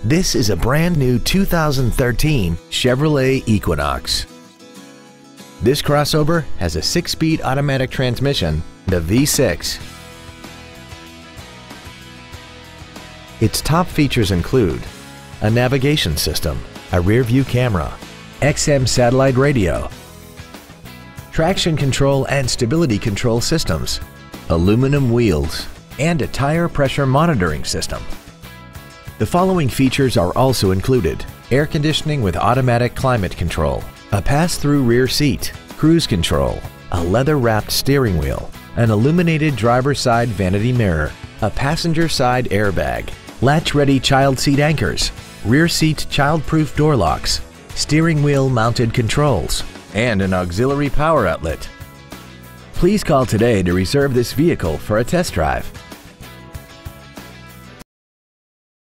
This is a brand new 2013 Chevrolet Equinox. This crossover has a 6-speed automatic transmission and a V6. Its top features include a navigation system, a rear-view camera, XM satellite radio, traction control and stability control systems, aluminum wheels, and a tire pressure monitoring system. The following features are also included: air conditioning with automatic climate control, a pass-through rear seat, cruise control, a leather-wrapped steering wheel, an illuminated driver's side vanity mirror, a passenger side airbag, latch-ready child seat anchors, rear seat child-proof door locks, steering wheel mounted controls, and an auxiliary power outlet. Please call today to reserve this vehicle for a test drive.